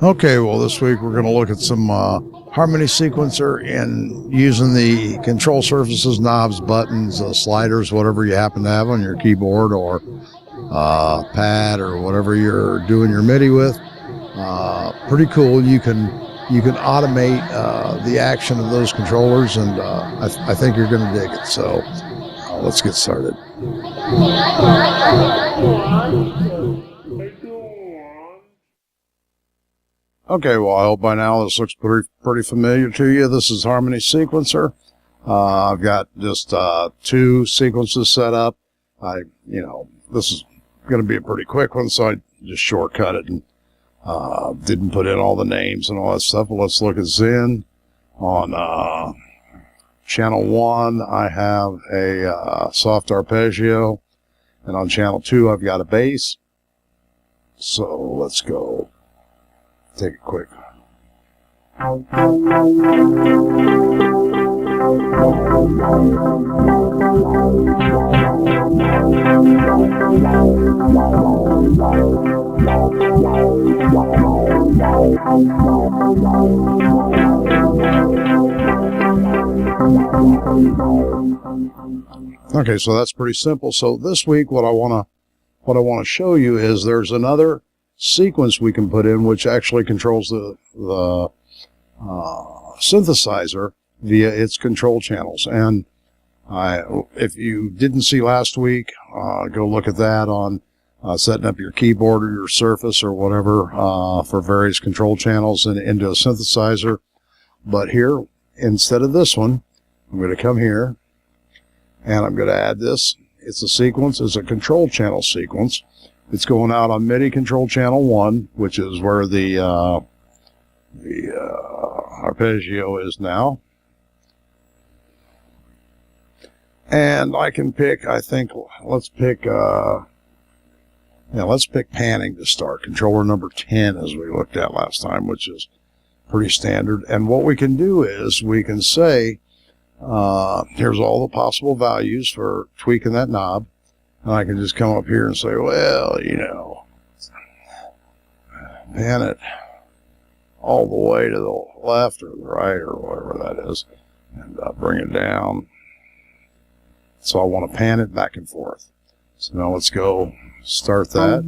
Okay, well, this week we're going to look at some harmony sequencer and using the control surfaces, knobs, buttons, sliders, whatever you happen to have on your keyboard or pad or whatever you're doing your MIDI with. Pretty cool. You can automate the action of those controllers, and I think you're going to dig it. So let's get started. Okay, well, I hope by now this looks pretty familiar to you. This is Harmony Sequencer. I've got just 2 sequences set up. This is going to be a pretty quick one, so I just shortcut it and didn't put in all the names and all that stuff. But let's look at Zen. On channel 1, I have a soft arpeggio, and on channel 2, I've got a bass. So let's go. Take it quick. Okay, so that's pretty simple. So this week, what I want to show you is there's another sequence we can put in which actually controls the synthesizer via its control channels. And if you didn't see last week, go look at that on setting up your keyboard or your Surface or whatever for various control channels and into a synthesizer. But here, instead of this one, I'm going to come here and I'm going to add this. It's a sequence, it's a control channel sequence. It's going out on MIDI control channel 1, which is where the arpeggio is now. And I can pick, I think, let's pick panning to start. Controller number 10, as we looked at last time, which is pretty standard. And what we can do is we can say, here's all the possible values for tweaking that knob. And I can just come up here and say, well, pan it all the way to the left or the right or whatever that is, and bring it down. So I want to pan it back and forth. So now let's go start that.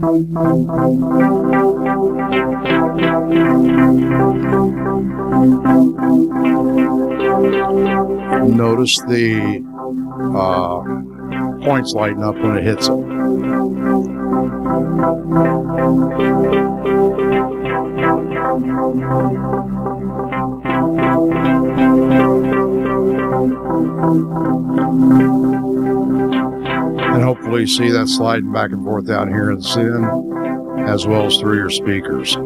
Notice the points lighten up when it hits it. And hopefully you see that sliding back and forth down here in Zen, as well as through your speakers.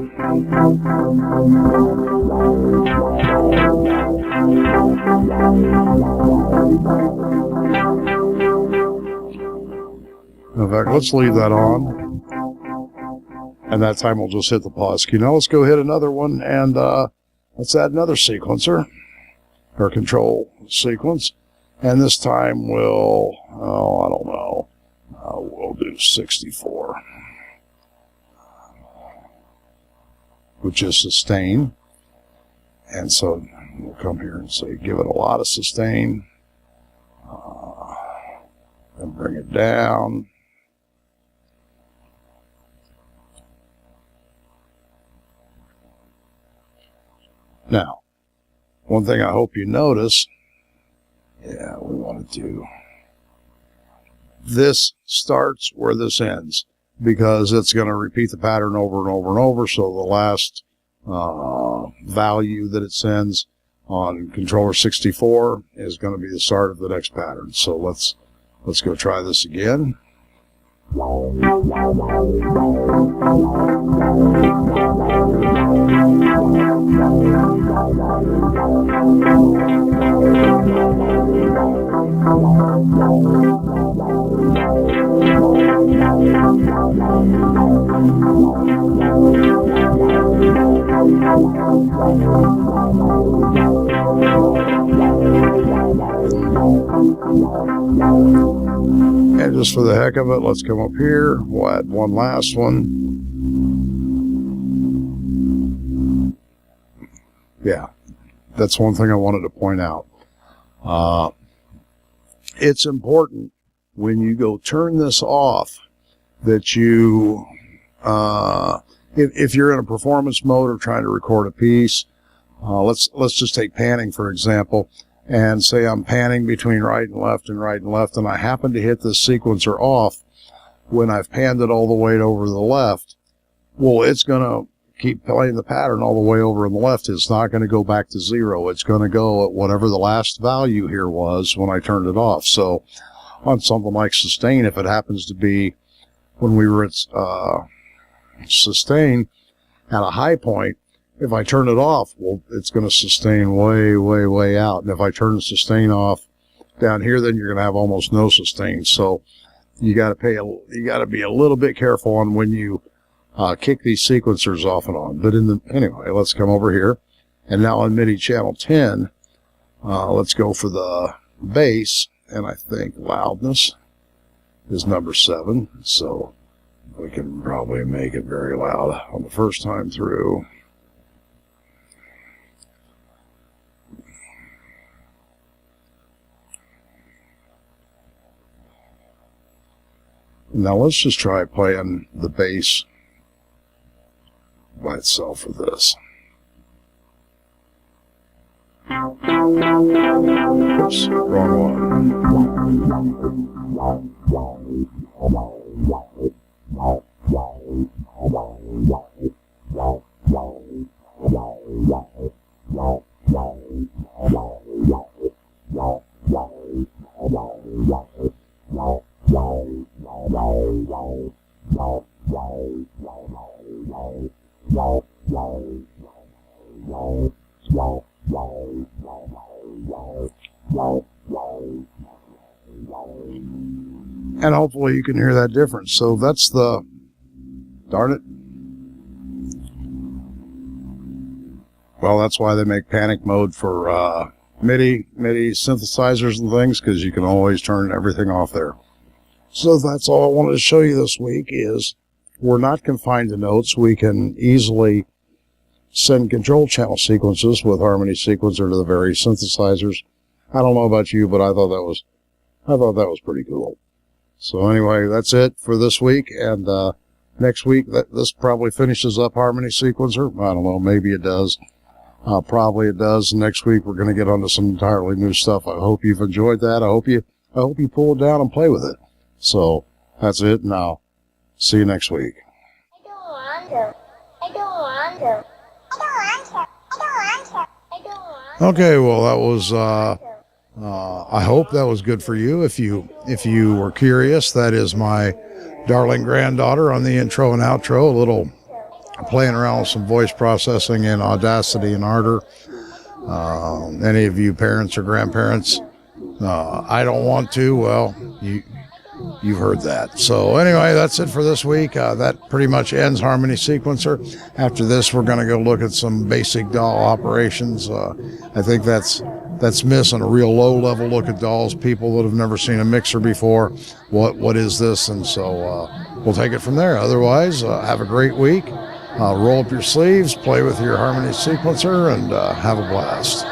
In fact, let's leave that on. And that time we'll just hit the pause key. Now let's go hit another one, and let's add another sequencer, or control sequence. And this time we'll, I don't know, we'll do 64, which is sustain. And so we'll come here and say, give it a lot of sustain, and bring it down. Now, one thing I hope you notice, we want to do, this starts where this ends, because it's going to repeat the pattern over and over and over, so the last value that it sends on controller 64 is going to be the start of the next pattern. So let's go try this again. And And just for the heck of it, let's come up here. We'll add one last one. Yeah, that's one thing I wanted to point out. It's important when you go turn this off that you, if you're in a performance mode or trying to record a piece, let's just take panning for example, and say I'm panning between right and left, and I happen to hit this sequencer off when I've panned it all the way over to the left. Well, it's going to keep playing the pattern all the way over on the left. It's not going to go back to zero. It's going to go at whatever the last value here was when I turned it off. So on something like sustain, if it happens to be when we were at sustain at a high point, if I turn it off, well, it's going to sustain way, way, way out. And if I turn the sustain off down here, then you're going to have almost no sustain. So you got to be a little bit careful on when you kick these sequencers off and on. But anyway, let's come over here. And now on MIDI channel 10, let's go for the bass. And I think loudness is number 7. So we can probably make it very loud on the first time through. Now let's just try playing the bass by itself for this. Oops, wrong And hopefully you can hear that difference. So that's the, darn it. Well, that's why they make panic mode for MIDI synthesizers and things, because you can always turn everything off there. So that's all I wanted to show you this week is we're not confined to notes. We can easily send control channel sequences with harmonySequencer to the various synthesizers. I don't know about you, but I thought that was pretty cool. So anyway, that's it for this week, and next week this probably finishes up harmonySequencer. I don't know, maybe it does. Probably it does. Next week we're going to get onto some entirely new stuff. I hope you've enjoyed that. I hope you pull it down and play with it. So that's it. Now, see you next week. Okay, well that was I hope that was good for you. If you were curious, that is my darling granddaughter on the intro and outro, a little playing around with some voice processing in Audacity and Ardour. Any of you parents or grandparents, I don't want to, well, you've heard that. So anyway, that's it for this week. That pretty much ends harmonySequencer. After this, we're going to go look at some basic DAW operations. I think that's missing a real low-level look at DAWs. People that have never seen a mixer before, what is this? And so we'll take it from there. Otherwise, have a great week. Roll up your sleeves, play with your harmonySequencer, and have a blast.